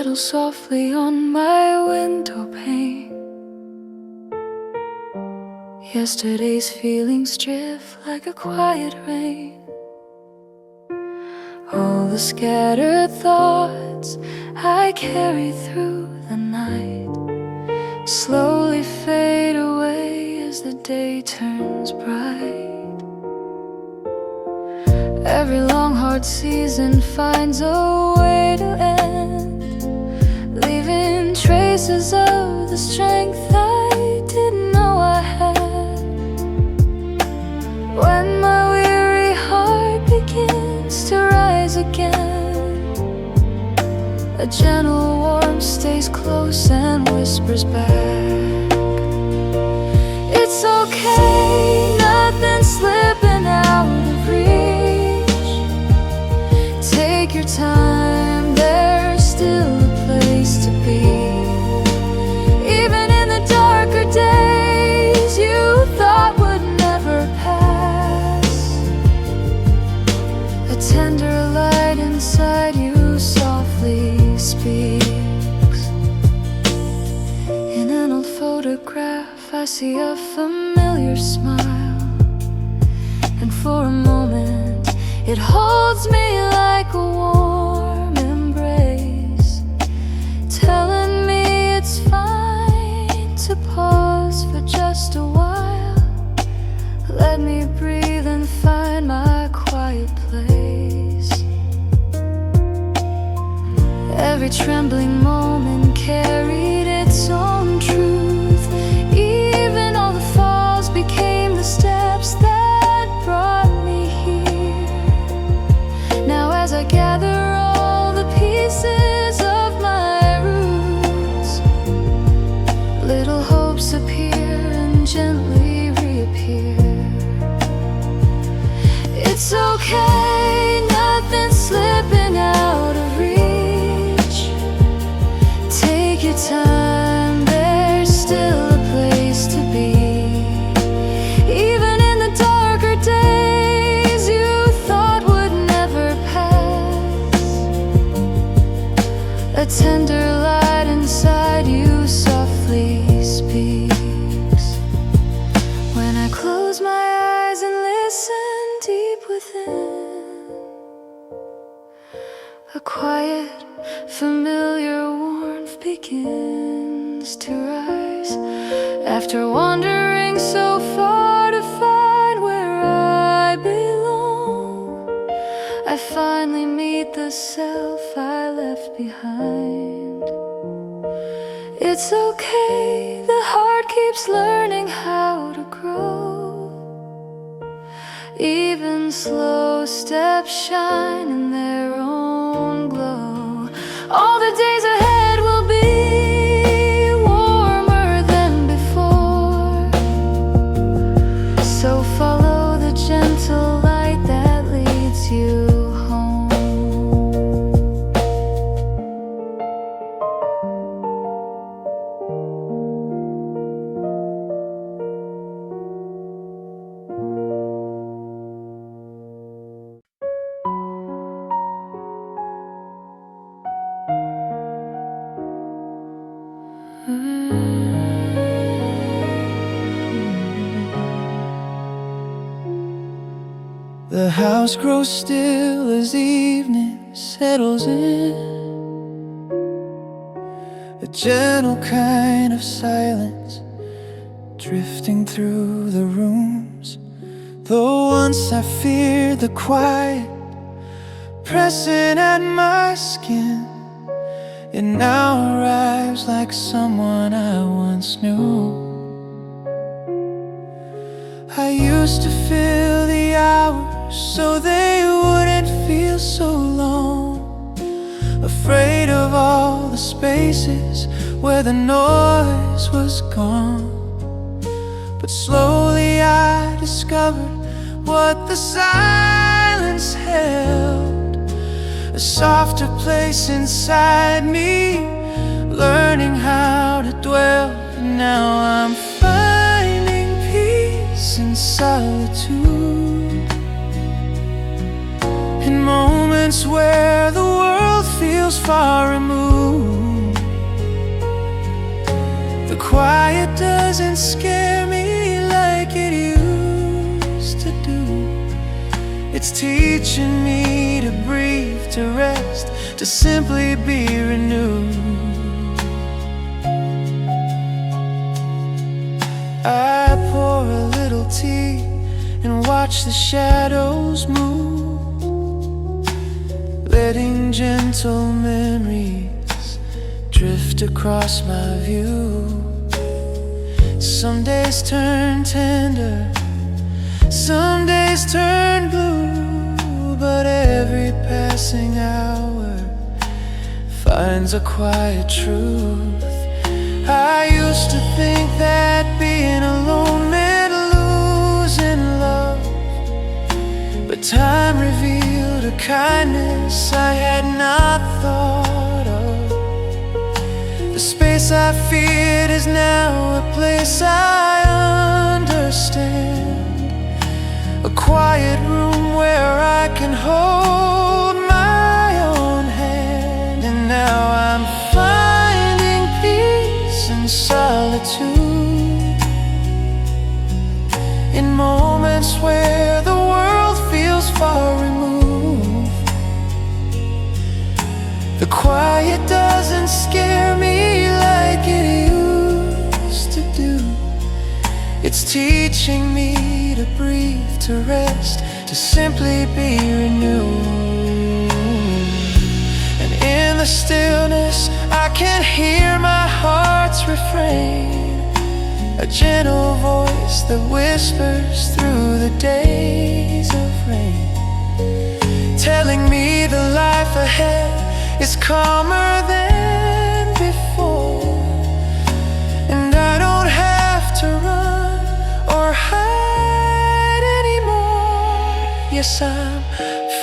settle softly on my window pane. Yesterday's feelings drift like a quiet rain. All the scattered thoughts I carry through the night slowly fade away as the day turns bright. Every long hard season finds a way to end, leaving traces of the strength I didn't know I had. When my weary heart begins to rise again, a gentle warmth stays close and whispers back, it's okay, nothing's slipping out of reach. Take your time, there's still a place to be. Even in the darker days you thought would never pass, a tender light inside you softly speaks. In an old photograph I see a familiar smile, and for a moment it holds me like a warm embrace, telling me it's fine to pause for just a while. Let me breathe and find my quiet place. Every trembling moment carried its own truth. Even all the falls became the steps that brought me here. Now as I gather all the pieces of my roots, little hopes appear and gently reappear. It's okay, nothing's slipping out of reach. Take your time, there's still a place to be. Even in the darker days you thought would never pass, a tender light inside you softly speaks. When I close my eyes and listen deep within, a quiet, familiar warmth begins to rise. After wandering so far to find where I belong, I finally meet the self I left behind. It's okay, the heart keeps learning how to grow. Even slow steps shine in their own glow. All the days ahead will be warmer than before, so follow the gentle light that leads you home. The house grows still as evening settles in, a gentle kind of silence drifting through the rooms. Though once I feared the quiet pressing at my skin, it now arrives like someone I once knew. I used to fill the hours so they wouldn't feel so long, afraid of all the spaces where the noise was gone. But slowly I discovered what the silence held, a softer place inside me, learning how to dwell. And now I'm finding peace in solitude, in moments where the world feels far removed. doesn't scare me like it used to do. It's teaching me to breathe, to rest, to simply be renewed. I pour a little tea and watch the shadows move, letting gentle memories drift across my view. Some days turn tender, some days turn blue, but every passing hour finds a quiet truth. I used to think that being alone meant losing love, but time revealed a kindness I had not thought of. The space I feared is now a place I understand, a quiet room where I can hold my own hand. And now I'm finding peace in solitude, in moments where the world feels far removed. The quiet doesn't scare me like it used to do. It's teaching me to breathe, to rest, to simply be renewed. And in the stillness I can hear my heart's refrain, a gentle voice that whispers through the days of rain, telling me the life ahead is calmer than before. And I don't have to run or hide anymore. Yes, I'm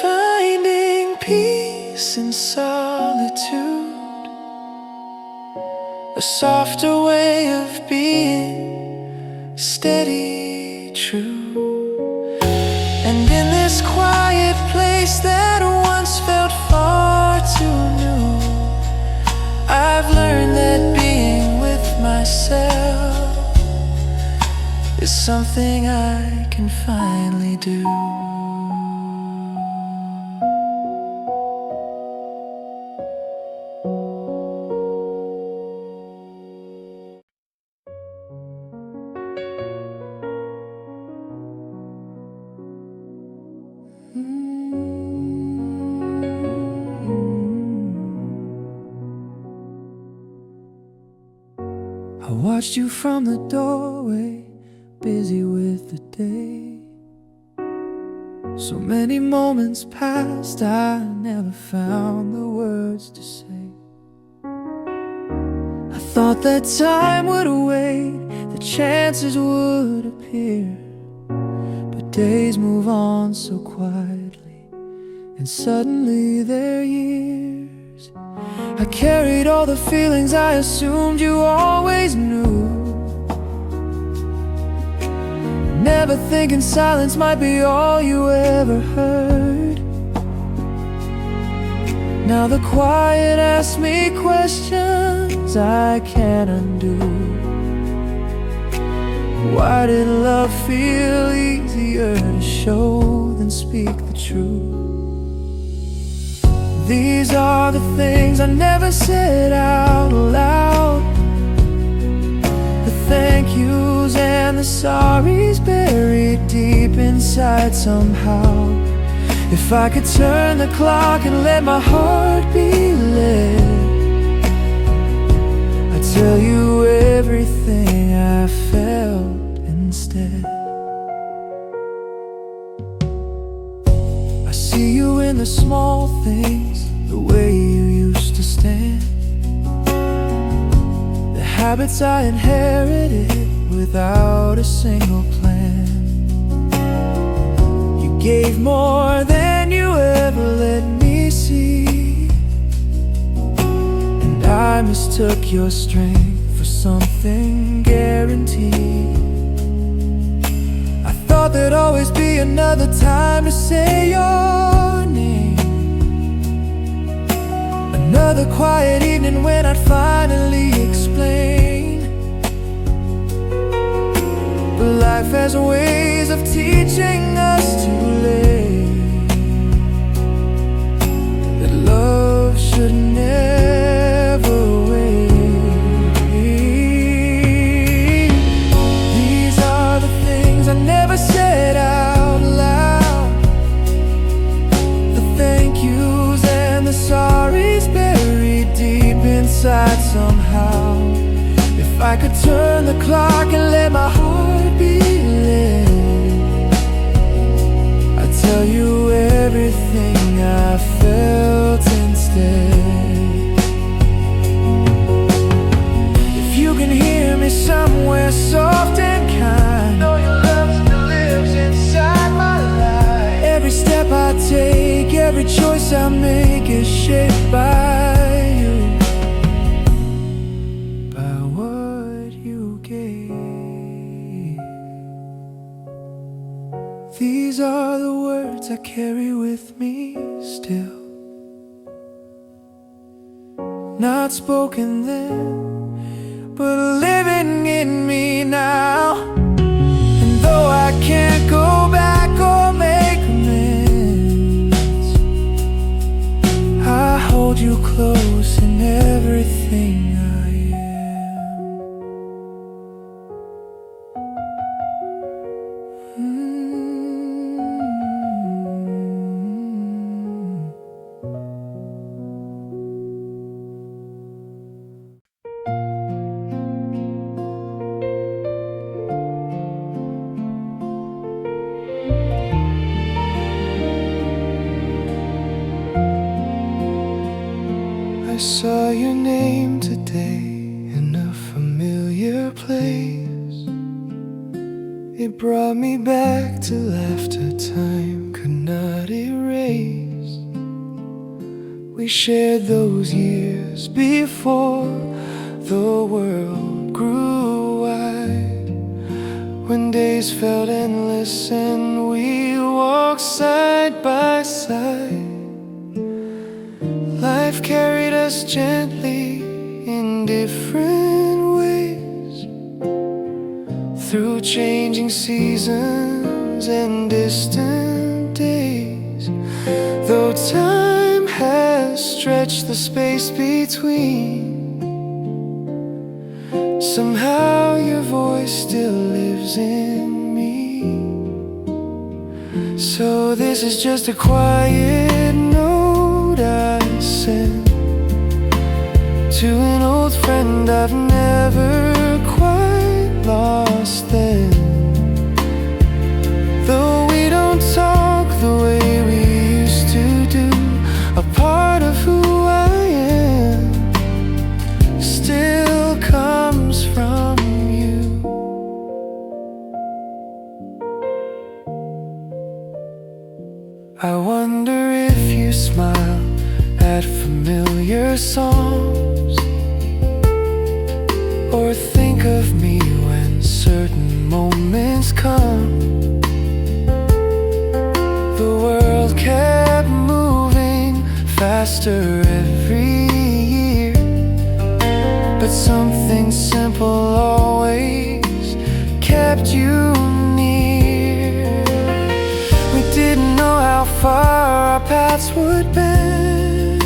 finding peace in solitude, a softer way of being, steady, true. And in this quiet place that once felt far too new, I've learned that being with myself is something I can finally do. I watched you from the doorway, busy with the day. So many moments passed, I never found the words to say. I thought that time would wait, the chances would appear, but days move on so quietly, and suddenly they're years. I carried all the feelings I assumed you always knew, never thinking silence might be all you ever heard. Now the quiet asks me questions I can't undo. Why did love feel easier to show than speak the truth? These are the things I never said out loud, the thank yous and the sorries buried deep inside somehow. If I could turn the clock and let my heart be led, I'd tell you everything I felt instead. I see you in the small things, the way you used to stand, the habits I inherited without a single plan. You gave more than you ever let me see, and I mistook your strength for something guaranteed. I thought there'd always be another time to say your name, another quiet evening when I'd finally explain life has ways of teaching us to live, that love should never wait. These are the things I never said out loud, the thank yous and the sorries buried deep inside somehow. If I could turn the clock and let my heart be lit, I'd tell you everything I felt instead. If you can hear me somewhere soft and kind, know your love still lives inside my life. Every step I take, every choice I make is shaped by you. These are the words I carry with me still, not spoken then, but living in me now. And though I can't go back or make amends, I hold you close in everything I I saw your name today in a familiar place. It brought me back to laughter time could not erase. We shared those years before the world grew wide, when days felt endless and we walked side by side. Life carried us gently in different ways, through changing seasons and distant days. Though time has stretched the space between, somehow your voice still lives in me. So this is just a quiet note I sent to an old friend I've never quite lost then. Though we don't talk the way we used to do, a part of who I am still comes from you. I wonder if you smile at familiar songs, or think of me when certain moments come. The world kept moving faster every year, but something simple always kept you near. We didn't know how far our paths would bend,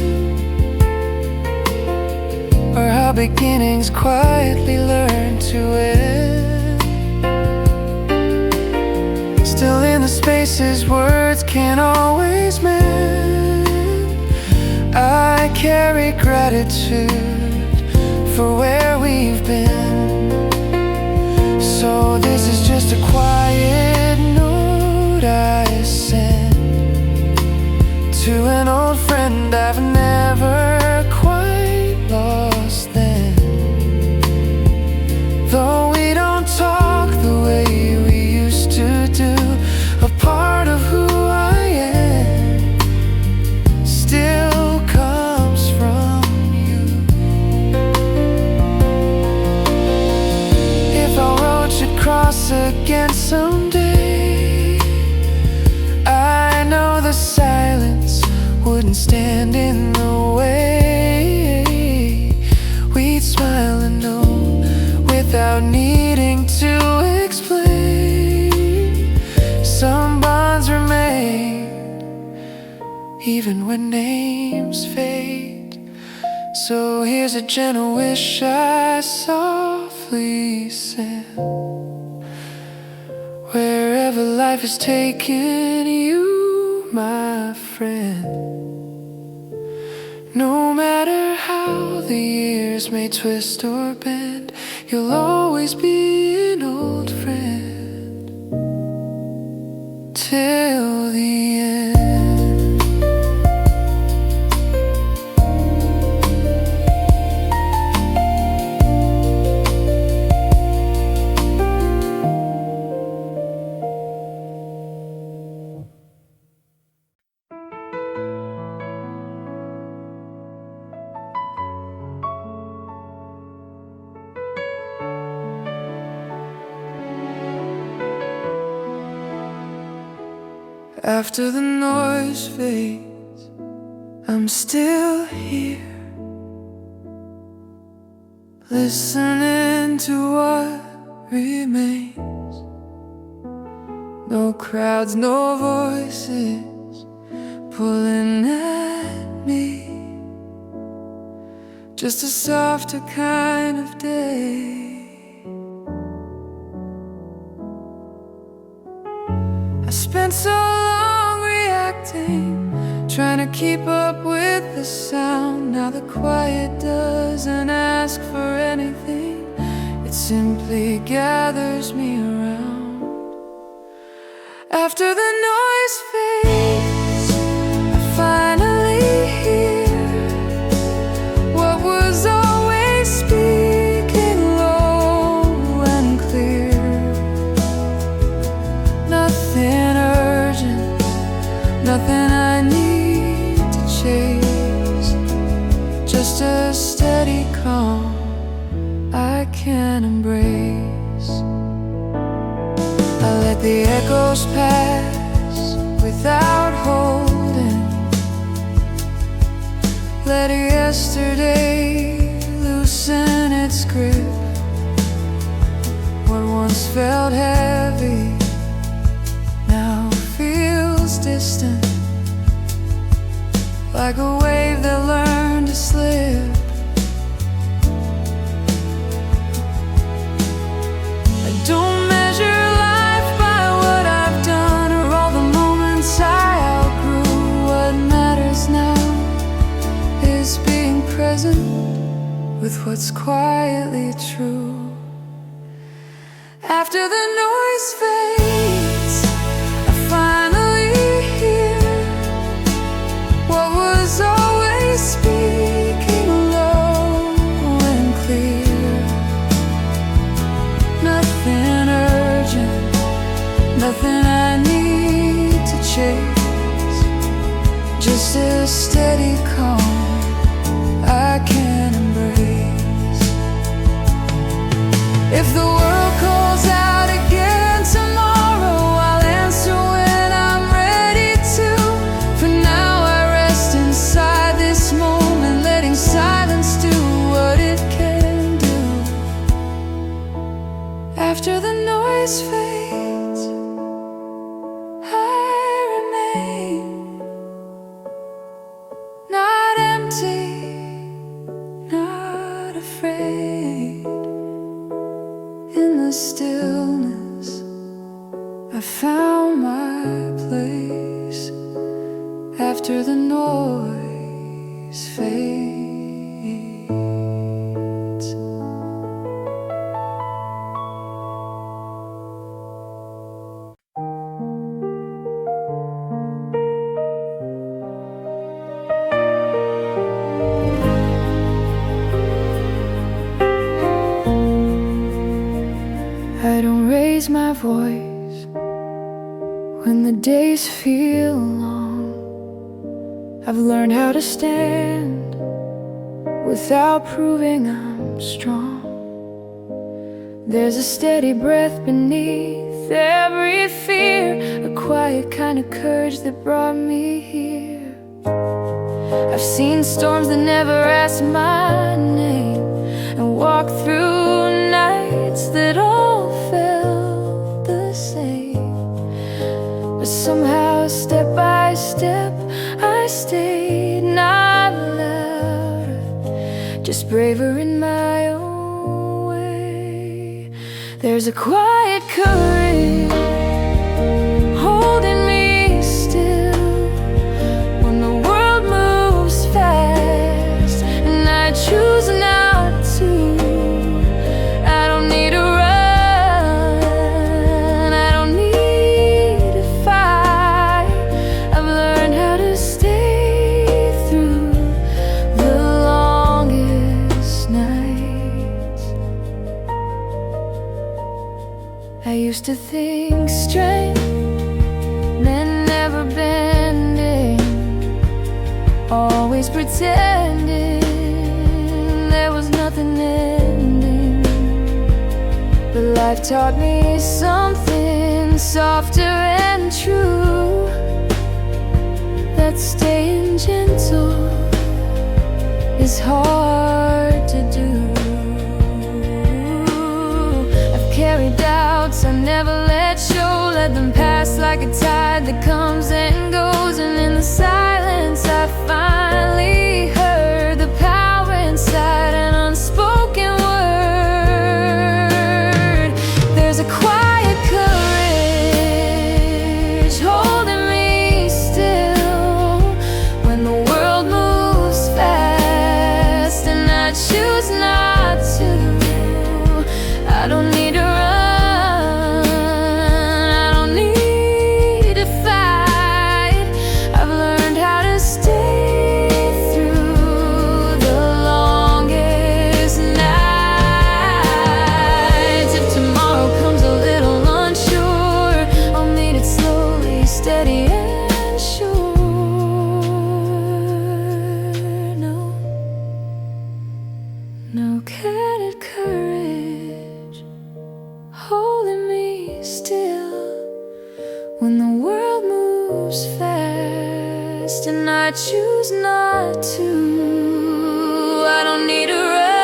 or how beginnings quietly learn to end. Still in the spaces words can't always mend, I carry gratitude for where we've been. So this is just a quiet note I sent to an old friend I've never quite lost then. Though we don't talk the way we used to do, a part of who I am still comes from you. If our road should cross again someday, I know the silence wouldn't stand in the way. We'd smile and know without needing to explain. even when names fade. So here's a gentle wish I softly send. Wherever life has taken you, my friend, no matter how the years may twist or bend, you'll always be an old friend till the end. After the noise fades, I'm still here, listening to what remains. No crowds, no voices pulling at me, just a softer kind of day. I spent so long reacting, trying to keep up with the sound. Now the quiet doesn't ask for anything, it simply gathers me around. After the noise fades, I finally hear what was always speaking low and clear. Nothing urgent, nothing I need to chase, just a steady calm I can embrace. I let the echoes pass without holding, let yesterday loosen its grip. What once felt heavy now feels distant, like a wave that learned to slip. I don't measure life by what I've done or all the moments I outgrew. What matters now is being present with what's quietly true. After the noise fades, I finally hear what was always speaking low and clear. Nothing urgent, nothing I need to chase, just a steady calm I can embrace. If the world calls out again tomorrow, I'll answer when I'm ready to. For now I rest inside this moment, letting silence do what it can do. After the noise fades, I remain, not empty, not afraid. In the stillness, I found my place. After the noise fades. I don't raise my voice when the days feel long. I've learned how to stand without proving I'm strong. There's a steady breath beneath every fear, a quiet kind of courage that brought me here. I've seen storms that never asked my name, and walked through nights that all felt the same. But somehow, step by step, I stayed braver in my own way. There's a quiet courage holding me still when the world moves fast and I choose not to. I don't need to run, I don't need to fight. I've learned how to stay through the longest nights. I used to think strength meant never bending, always pretending there was nothing ending. But life taught me something softer and true, that staying gentle is hard to do. I've carried doubts I never let show, let them pass like a tide that comes and goes. And in the silence I finally heard the power inside an unspoken word. There's a quiet courage holding me still when the world moves fast and I choose not to. I don't need to run, I don't need to fight. I've learned how to stay through the longest nights. If tomorrow comes a little unsure, I'll meet it slowly, steady and sure. No candid courage holding me still when the world moves fast and I choose not to. I don't need to run,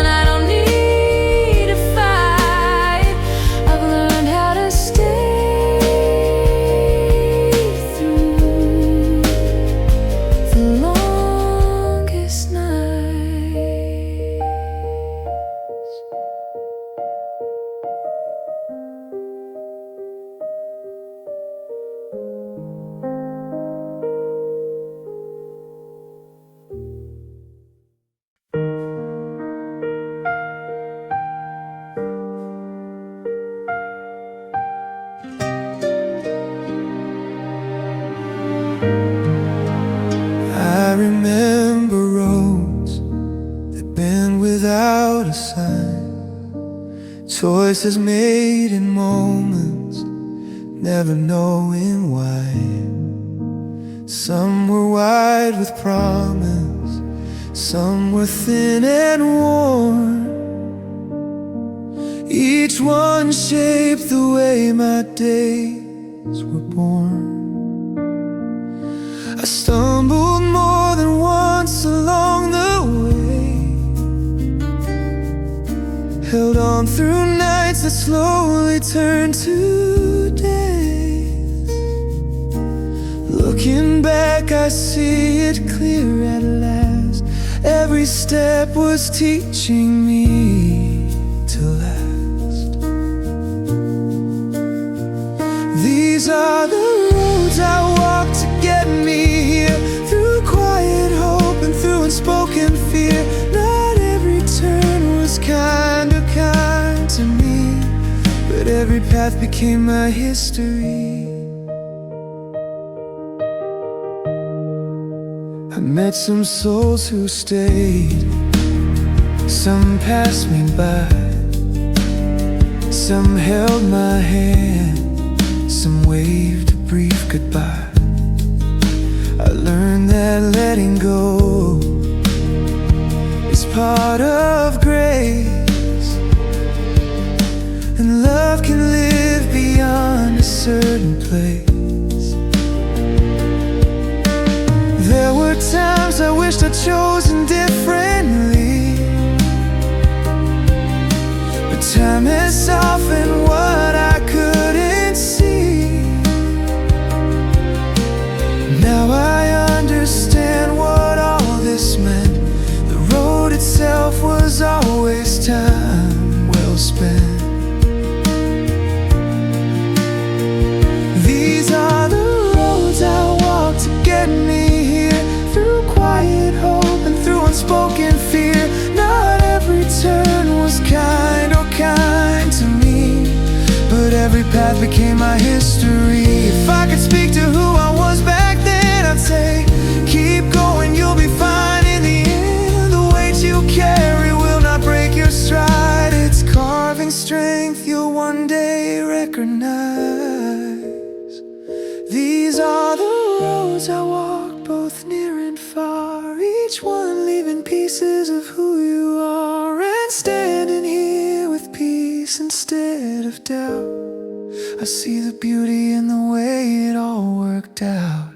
I don't need to fight. I've learned how to stay through the longest nights. I remember roads that bend without a sign, choices made in moments, never knowing why. Some were wide with promise, some were thin and worn. Each one shaped the way my days were born. I stumbled more than once along the way, held on through nights that slowly turned to days. Looking back, I see it clear at last. Every step was teaching me to last. These are the roads I walked to get me here, through quiet hope and through unspoken fear. Not every turn was kind to me, but every path became my history. I met some souls who stayed, some passed me by, some held my hand, some waved a brief goodbye. I learned that letting go is part of grace, and love can live beyond a certain place. There were times I wished I'd chosen differently, but time has softened what I couldn't see. Now I understand what all this meant. my history. If I could speak to who I was back then, I'd say, keep going, you'll be fine in the end. The weight you carry will not break your stride. It's carving strength you'll one day recognize. These are the roads I walk, both near and far, each one leaving pieces of who you are. And standing here with peace instead of doubt, I see the beauty in the way it all worked out.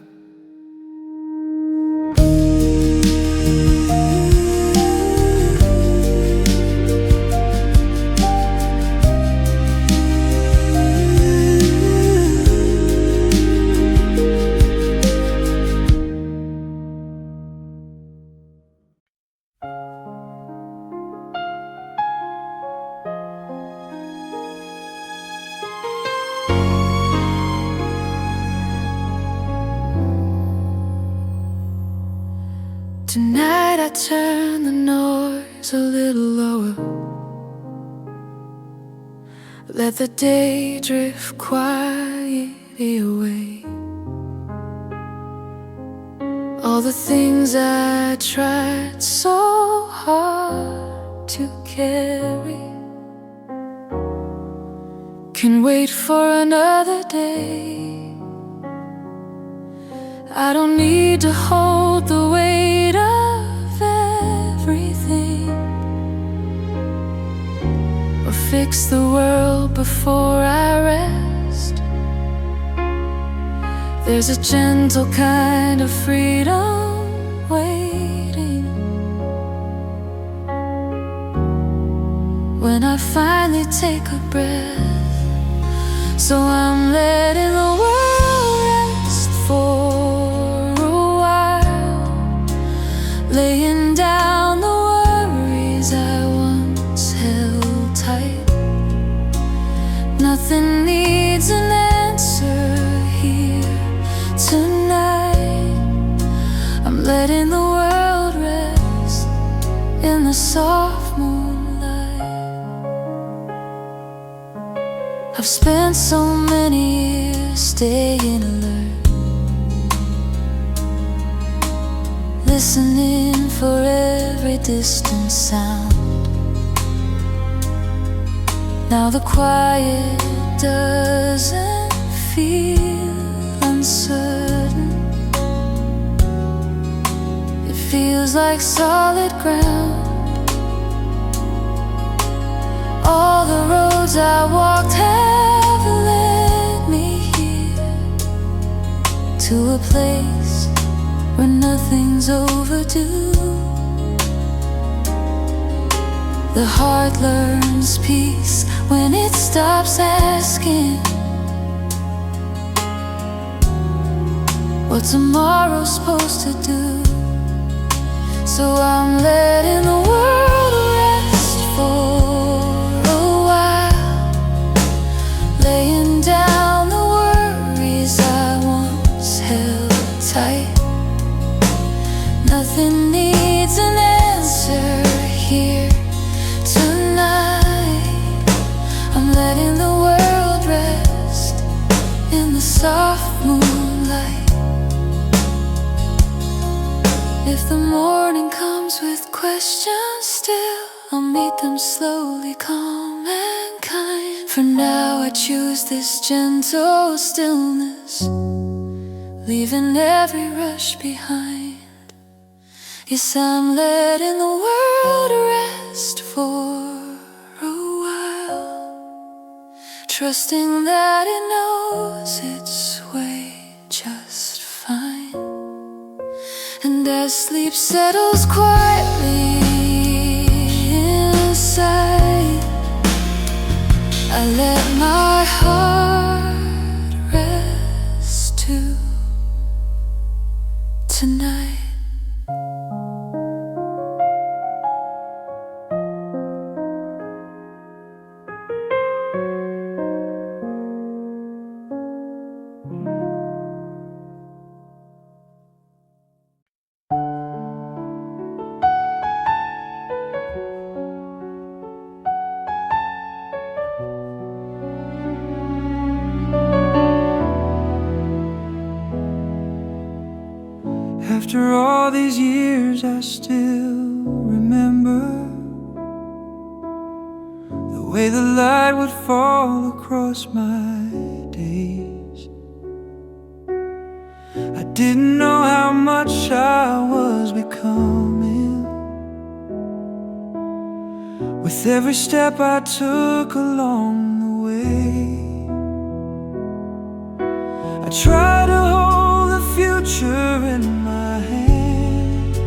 Tonight I turn the noise a little lower, let the day drift quietly away. All the things I tried so hard to carry can wait for another day. I don't need to hold the weight of everything, or fix the world before I rest. There's a gentle kind of freedom waiting when I finally take a breath. So I'm letting the world rest for a while, laying down the worries I once held tight. Nothing needs an answer here tonight. I'm letting the world rest in the soft moonlight. I've spent so many years staying alert, listening for every distant sound. Now the quiet doesn't feel uncertain. It feels like solid ground. All the roads I walked have led me here, to a place where nothing's overdue. The heart learns peace when it stops asking what tomorrow's supposed to do. So I'm letting the world rest for a while, laying down the worries I once held tight. Nothing needs an answer here tonight. I'm letting the world rest in the soft moonlight. If the morning comes with questions still, I'll meet them slowly, calm and kind. For now I choose this gentle stillness, leaving every rush behind. Yes, I'm letting the world rest for a while, trusting that it knows its way just fine. And as sleep settles quietly inside, I let my heart rest too tonight. After all these years I still remember the way the light would fall across my days. I didn't know how much I was becoming with every step I took along the way. I tried to hold the future in my hands,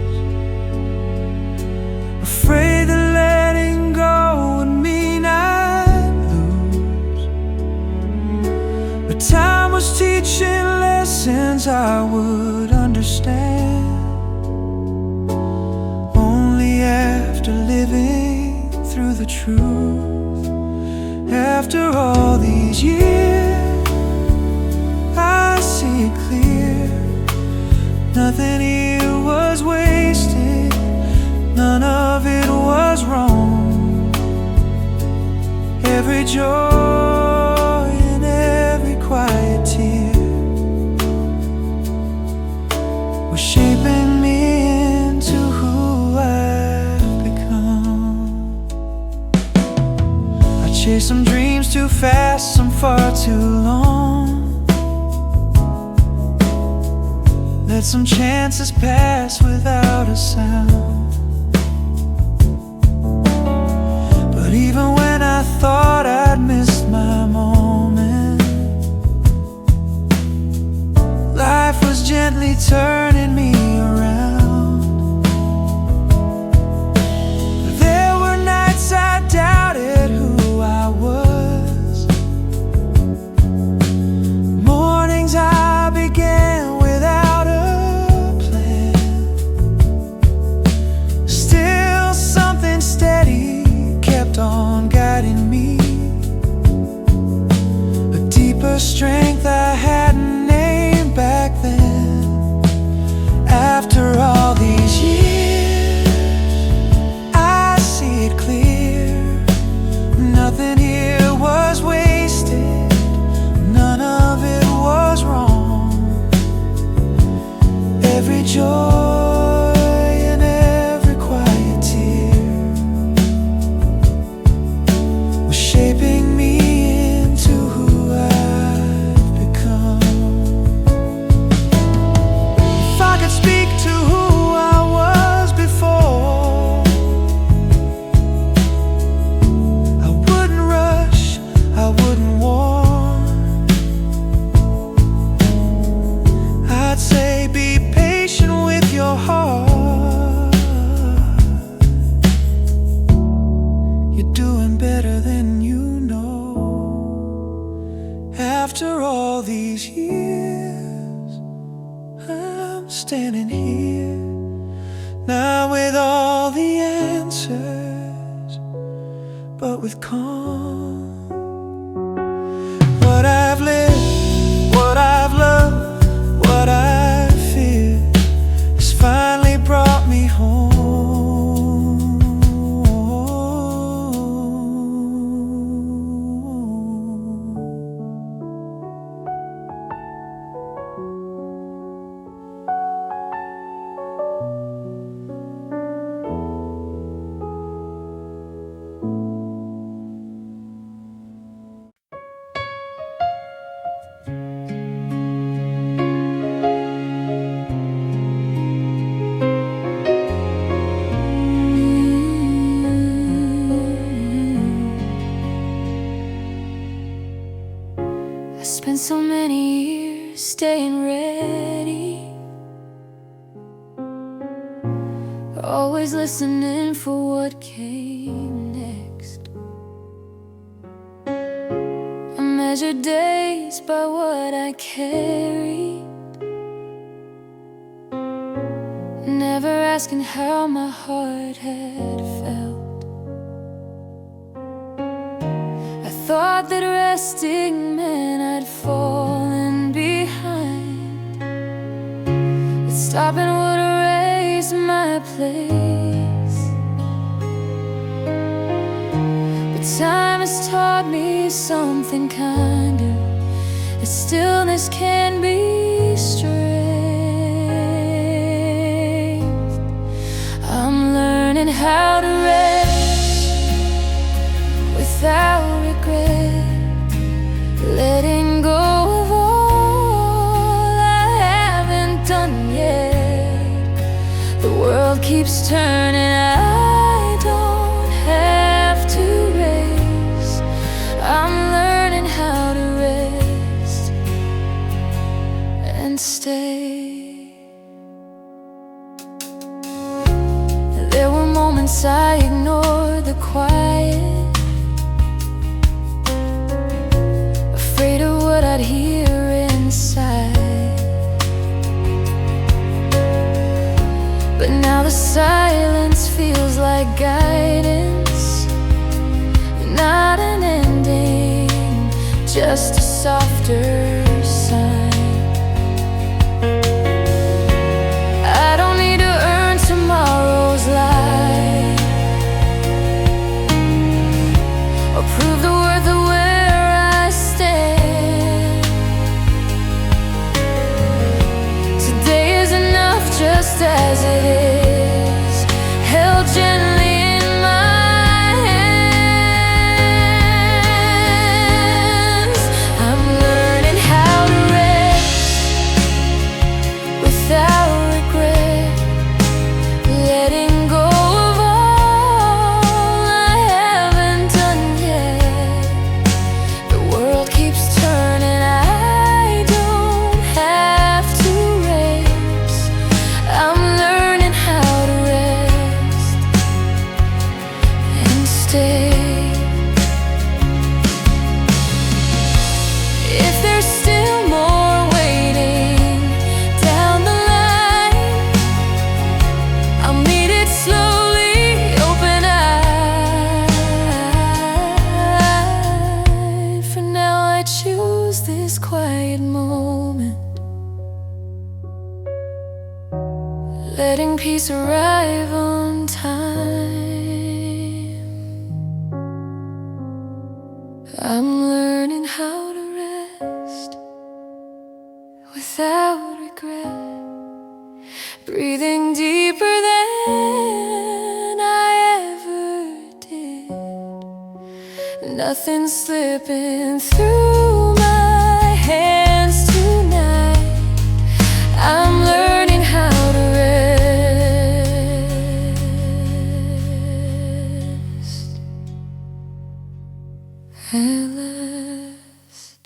afraid that letting go would mean I'd lose. But time was teaching lessons I would understand only after living through the truth. After all these years I see it clear, nothing here was wasted, none of it was wrong. Every joy and every quiet tear was shaping me into who I've become. I chased some dreams too fast, some far too long, let some chances pass without a sound. But even when I thought I'd missed my moment, life was gently turning me around. There were nights I doubted who I was, mornings I began without a plan. Still something steady kept on guiding me, a deeper strength I hadn't named back then. After all these years I see it clear, nothing here was wasted, none of it was wrong. Every joy and every quiet tear was shaping me into who I've become. If I could speak to who I was before, I wouldn't rush, I wouldn't warn. I'd say be patient with your heart, you're doing better than you know. After all these years I'm standing here now with all the answers, but with calm. What I've lived, what I've loved, what I fear has finally brought me home. I spent so many years staying ready, always listening for what came next. I measured days by what I carried, never asking how my heart had felt. I thought that resting meant I'd fallen behind, that stopping would erase my place. But time has taught me something kinder, that stillness can be strange. how to rest without regret, letting go of all I haven't done yet. The world keeps turning, I don't have to race. I'm learning how to rest and stay. There were moments I ignored the quiet, afraid of what I'd hear inside. But now the silence feels like guidance, not an ending, just a softer sign. I don't need to earn tomorrow's light or prove the worth of where I stand. Today is enough just as it is, held gently in my hands. I'm learning how to rest without regret, letting go of all I haven't done yet. The world keeps turning, I don't have to race. I'm learning how to rest and stay. If there's still more waiting down the line, I'll meet it slowly, open-eyed. For now I choose this quiet moment, letting peace arrive on time. I'm learning how to rest without regret, breathing deeper than I ever did. Nothing slipping through my hands tonight. I'm learning how to rest at last.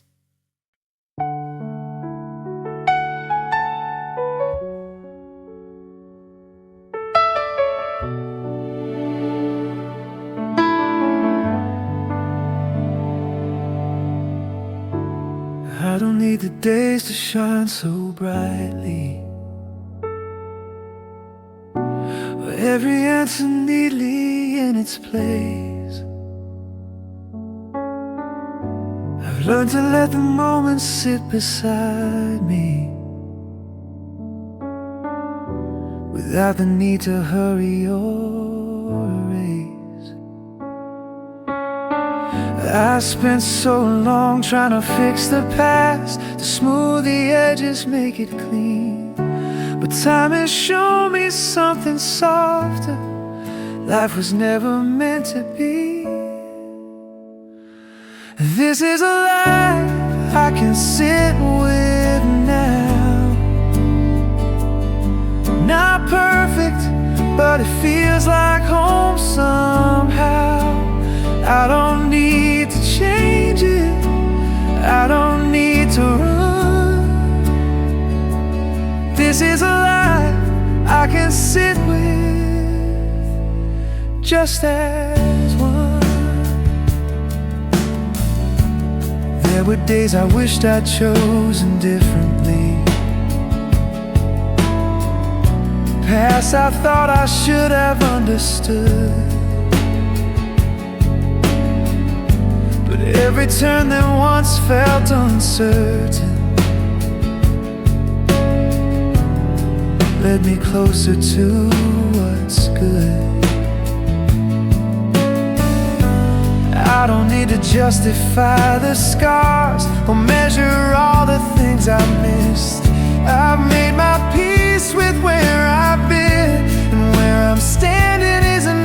I don't need the days to shine so brightly, or every answer neatly in its place. I've learned to let the moment sit beside me, without the need to hurry or erase. I spent so long trying to fix the past, to smooth the edges, make it clean. But time has shown me something softer. Life was never meant to be. This is a life I can sit with now. Not perfect, but it feels like home somehow. I don't need to change it, I don't need to run. This is a life I can sit with, just as one. There were days I wished I'd chosen differently, past I thought I should have understood. Every turn that once felt uncertain led me closer to what's good. I don't need to justify the scars or measure all the things I missed. I've made my peace with where I've been, and where I'm standing is enough.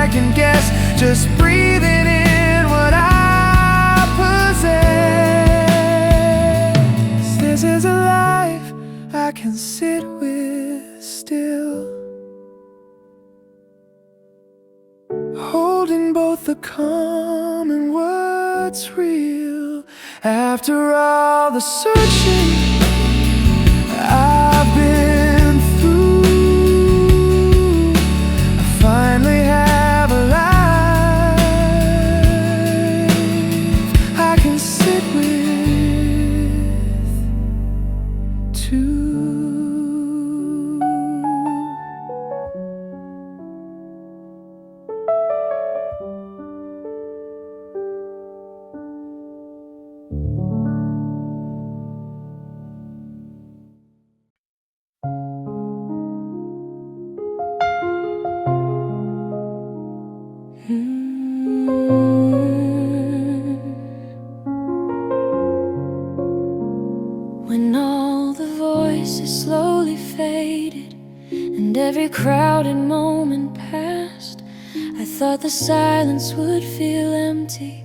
I can guess, just breathing in what I possess. This is a life I can sit with still, holding both the calm and what's real. After all the searching I've been through, I finally have a life I can sit with too. When all the voices slowly faded and every crowded moment passed, I thought the silence would feel empty,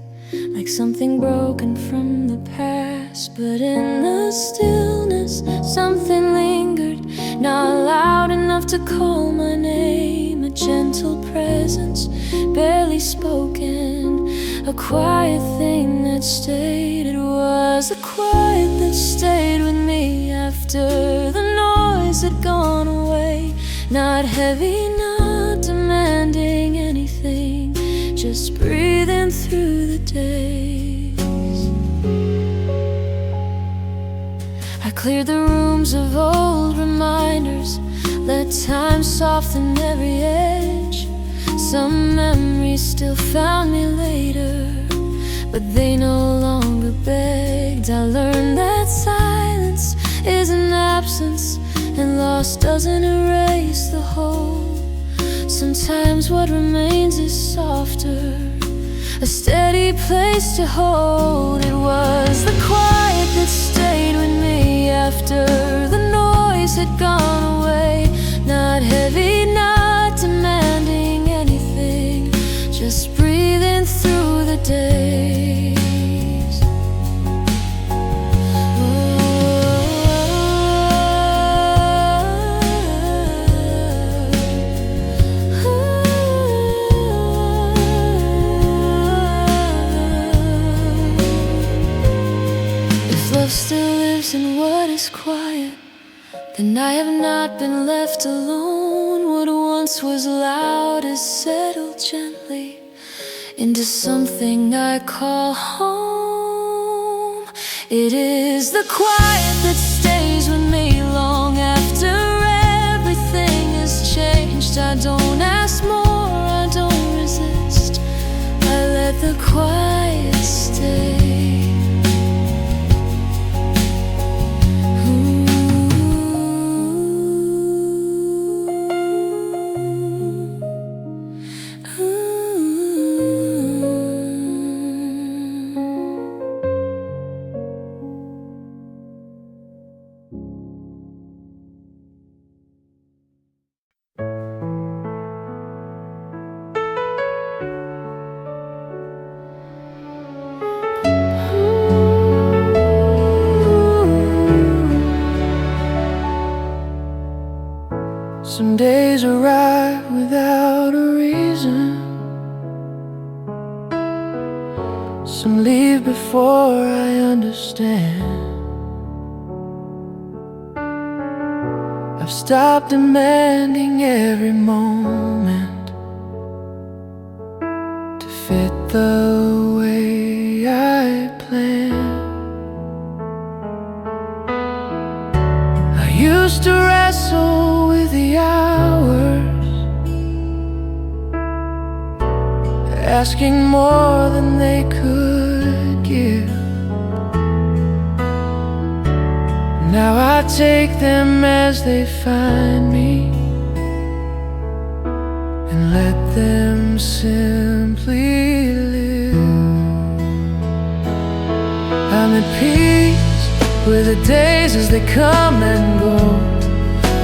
like something broken from the past. But in the stillness, something lingered, not loud enough to call my name. A gentle presence, barely spoken, a quiet thing that stayed. It was a quiet that stayed with me after the noise had gone away. Not heavy, not demanding anything, just breathing through the days. I cleared the rooms of old reminders, let time soften every edge. Some memories still found me later, but they no longer begged. I learned that silence is an absence, and loss doesn't erase the whole. Sometimes what remains is softer, a steady place to hold. It was the quiet that stayed with me after the noise had gone away. Not heavy, not demanding anything, just breathing through the days. If love still lives in what is quiet, then I have not been left alone. What once was loud has settled gently into something I call home. It is the quiet that stays with me long after everything has changed. I don't ask more, I don't resist, I let the quiet stay. Some days arrive without a reason, some leave before I understand. I've stopped demanding every moment to fit the way I plan. I used to wrestle with the hours, asking more than they could give. Now I take them as they find me and let them simply live. I'm at peace with the days as they come and go,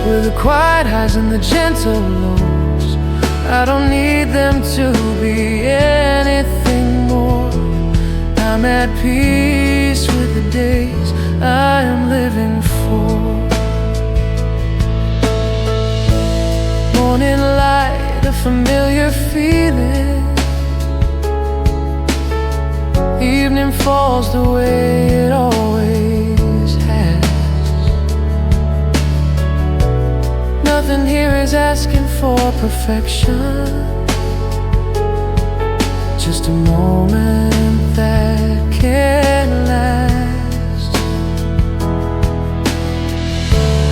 with the quiet highs and the gentle lows, I don't need them to be anything more. I'm at peace with the days I am living for. Morning light, a familiar feeling. Evening falls the way it always has. Nothing here is asking for perfection, just a moment that can last.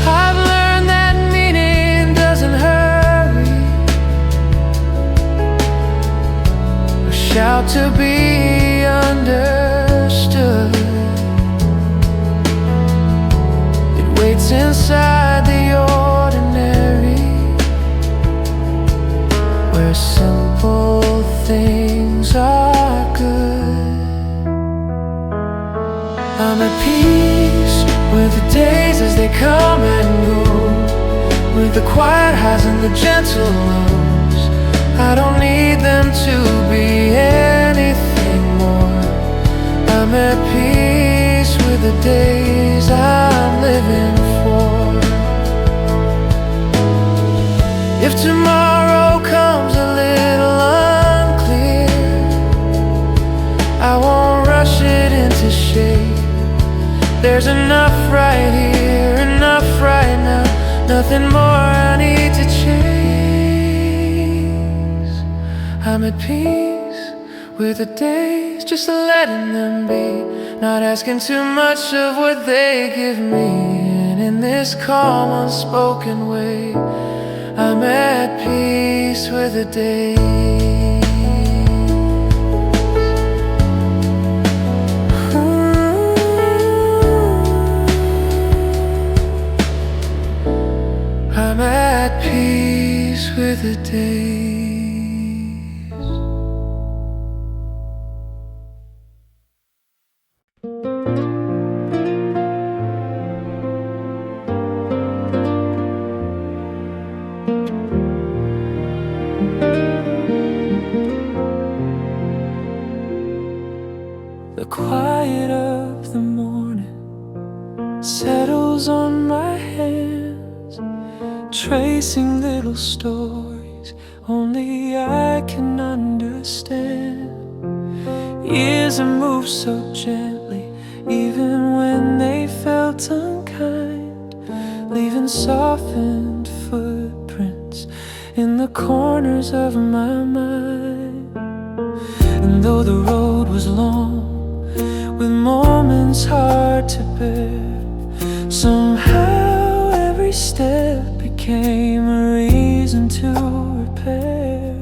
I've learned that meaning doesn't hurry or shout to be understood. It waits inside the ordinary, where simple things are good. I'm at peace with the days as they come and go, with the quiet highs and the gentle lows. I don't need them to be anything more. I'm at peace with the days I'm living for. If tomorrow comes a little unclear, I won't rush it into shape. There's enough right here, enough right now, nothing more I need to chase. I'm at peace with the days, just letting them be, not asking too much of what they give me. And in this calm, unspoken way, I'm at peace with the days. I'm at peace with the days. The quiet of the morning settles on my hands, tracing little stories only I can understand. Years have moved so gently, even when they felt unkind, leaving softened footprints in the corners of my mind. And though the road was long, with moments hard to bear, somehow every step became a reason to repair.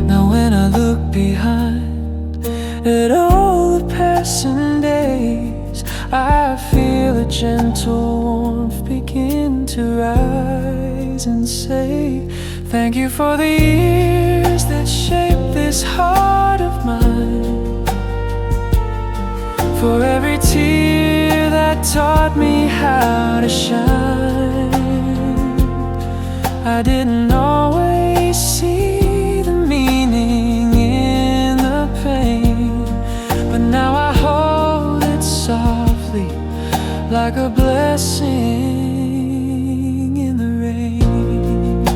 Now when I look behind at all the passing days, I feel a gentle warmth begin to rise and say, thank you for the years that shaped this heart of mine, for every tear that taught me how to shine. I didn't always see the meaning in the pain, but now I hold it softly like a blessing in the rain.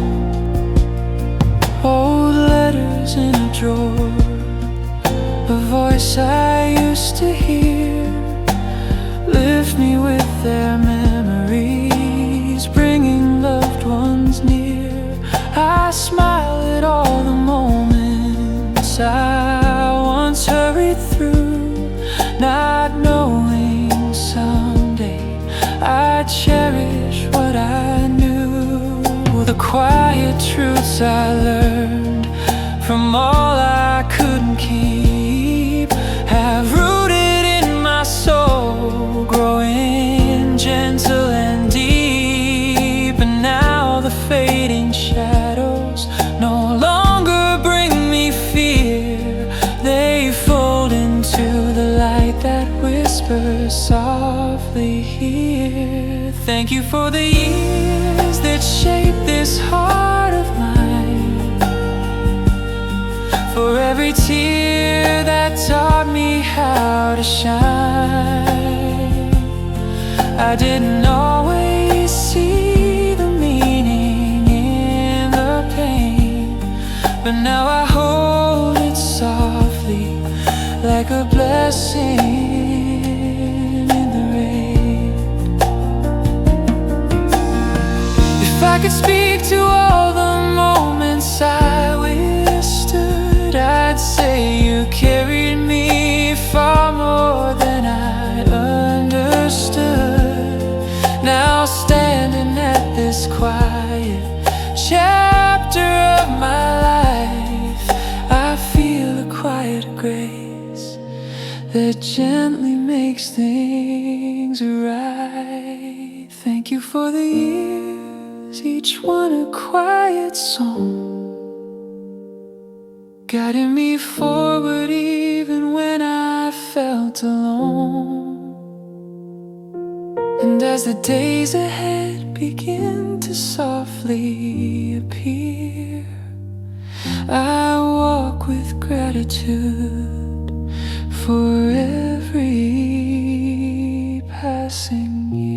Old letters in a drawer, a voice I used to hear, lift me with their memories, bringing loved ones near. I smile at all the moments I once hurried through, not knowing someday I'd cherish what I knew. The quiet truths I learned from all I couldn't keep have rooted in my soul, growing gentle and deep. And now the fading shadows no longer bring me fear, they fold into the light that whispers softly here. Thank you for the years that shaped this heart of mine, for every tear that taught me how to shine. I didn't always see the meaning in the pain, but now I hold it softly like a blessing in the rain. If I could speak to all the moments I withstood, I'd say you carried me far more than I understood. Now standing at this quiet chapter of my life, I feel a quiet grace that gently makes things right. Thank you for the years, each one a quiet song, guiding me forward even when I felt alone. And as the days ahead begin to softly appear, I walk with gratitude for every passing year.